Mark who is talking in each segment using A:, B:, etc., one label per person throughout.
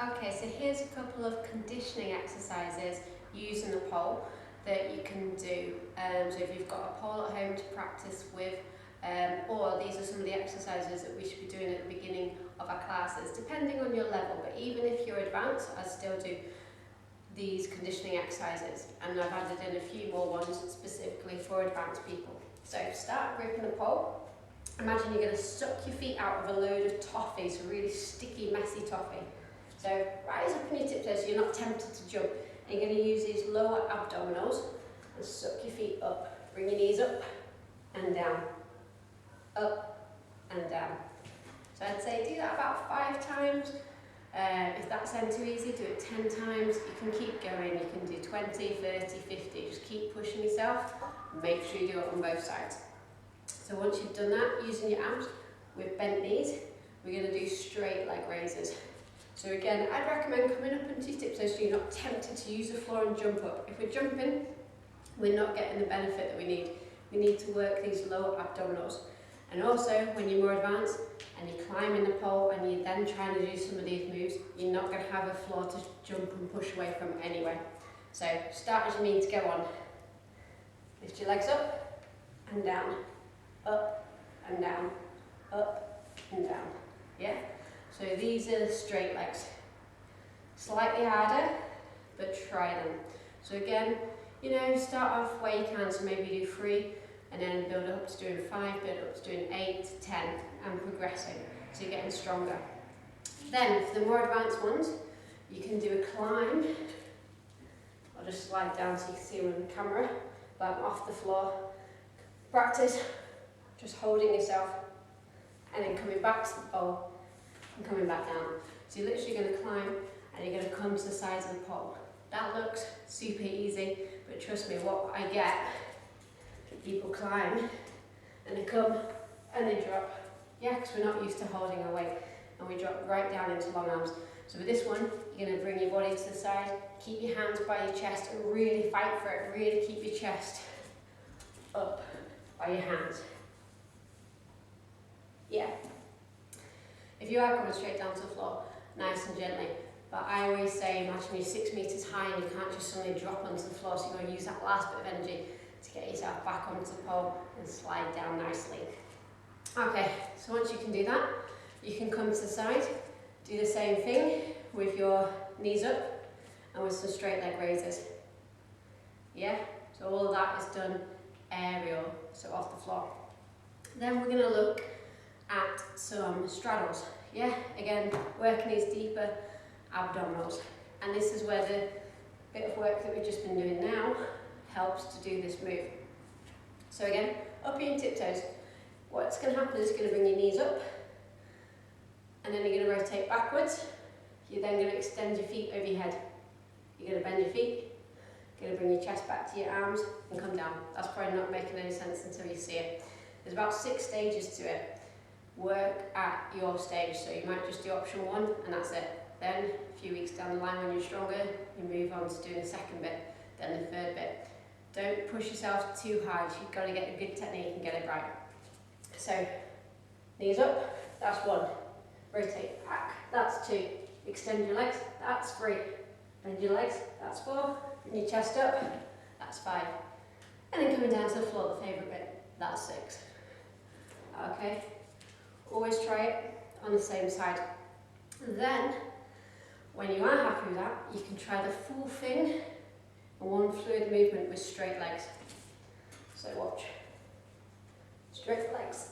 A: Okay, so here's a couple of conditioning exercises using the pole that you can do. So if you've got a pole at home to practice with, or these are some of the exercises that we should be doing at the beginning of our classes, depending on your level. But even if you're advanced, I still do these conditioning exercises, and I've added in a few more ones specifically for advanced people. So start gripping the pole. Imagine you're going to suck your feet out of a load of toffee, so really sticky, messy toffee. So rise up on your tiptoes so you're not tempted to jump. And you're going to use these lower abdominals and suck your feet up. Bring your knees up and down, up and down. So I'd say do that about 5 times. If that sounds too easy, do it 10 times. You can keep going. You can do 20, 30, 50. Just keep pushing yourself. Make sure you do it on both sides. So once you've done that, using your abs with bent knees, we're going to do straight leg raises. So again, I'd recommend coming up onto your tiptoes so you're not tempted to use the floor and jump up. If we're jumping, we're not getting the benefit that we need. We need to work these lower abdominals. And also, when you're more advanced and you're climbing the pole and you're then trying to do some of these moves, you're not going to have a floor to jump and push away from anyway. So start as you need to go on. Lift your legs up and down, up and down, up and down. Yeah? So these are the straight legs. Slightly harder, but try them. So again, start off where you can, so maybe do 3, and then build up to doing 5, build up to doing 8, 10, and progressing, so you're getting stronger. Then, for the more advanced ones, you can do a climb. I'll just slide down so you can see them on the camera, but I'm off the floor. Practice just holding yourself, and then coming back to the pole, and coming back down. So you're literally going to climb, and you're going to come to the sides of the pole. That looks super easy, but trust me, what I get, people climb, and they come, and they drop. Yeah, because we're not used to holding our weight, and we drop right down into long arms. So with this one, you're going to bring your body to the side, keep your hands by your chest, and really fight for it. Really keep your chest up by your hands. Yeah. If you are coming straight down to the floor, nice and gently. But I always say, imagine you're 6 meters high and you can't just suddenly drop onto the floor, so you're going to use that last bit of energy to get yourself back onto the pole and slide down nicely. Okay, so once you can do that, you can come to the side, do the same thing with your knees up and with some straight leg raises. Yeah, so all of that is done aerial, so off the floor. Then we're going to look at some straddles. Yeah, again, working these deeper abdominals. And this is where the bit of work that we've just been doing now helps to do this move. So again, up on your tiptoes. What's going to happen is you're going to bring your knees up, and then you're going to rotate backwards. You're then going to extend your feet over your head. You're going to bend your feet, you're going to bring your chest back to your arms and come down. That's probably not making any sense until you see it. There's about 6 stages to it. Work at your stage, so you might just do option 1 and that's it. Then a few weeks down the line when you're stronger, you move on to doing the second bit, then the third bit. Don't push yourself too hard, you've got to get a good technique and get it right. So, knees up, that's 1. Rotate back, that's 2. Extend your legs, that's 3. Bend your legs, that's 4. Bring your chest up, that's 5. And then coming down to the floor, the favourite bit, that's 6. Okay, always try it on the same side. Then, when you are happy with that, you can try the full thing in one fluid movement with straight legs. So watch. Straight legs,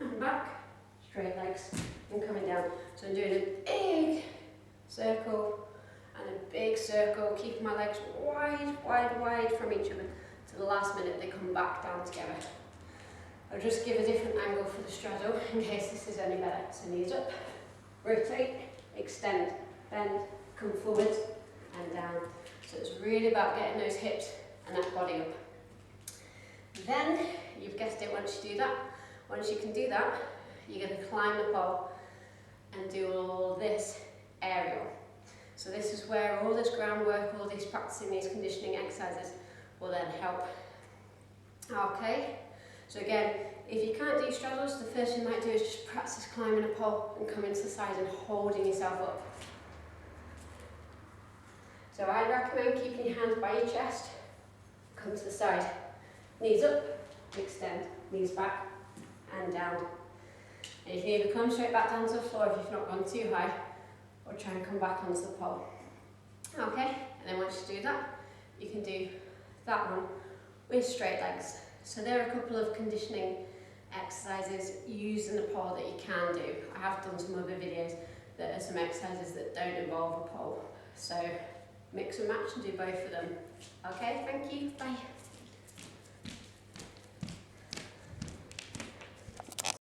A: and back, straight legs, and coming down. So I'm doing a big circle and a big circle, keeping my legs wide, wide, wide from each other. To the last minute, they come back down together. I'll just give a different angle for the straddle in case this is any better. So knees up, rotate, extend, bend, come forward and down. So it's really about getting those hips and that body up. Then, you've guessed it, once you do that, once you can do that, you're going to climb the pole and do all this aerial. So this is where all this groundwork, all this practicing these conditioning exercises will then help. Okay, so again, if you can't do straddles, the first thing you might do is just practice climbing a pole and coming to the side and holding yourself up. So I recommend keeping your hands by your chest, come to the side, knees up, extend, knees back and down. And you can either come straight back down to the floor if you've not gone too high, or try and come back onto the pole. Okay, and then once you do that, you can do that one with straight legs. So there are a couple of conditioning exercises using the pole that you can do. I have done some other videos that are some exercises that don't involve a pole. So mix and match and do both of them. Okay, thank you, bye.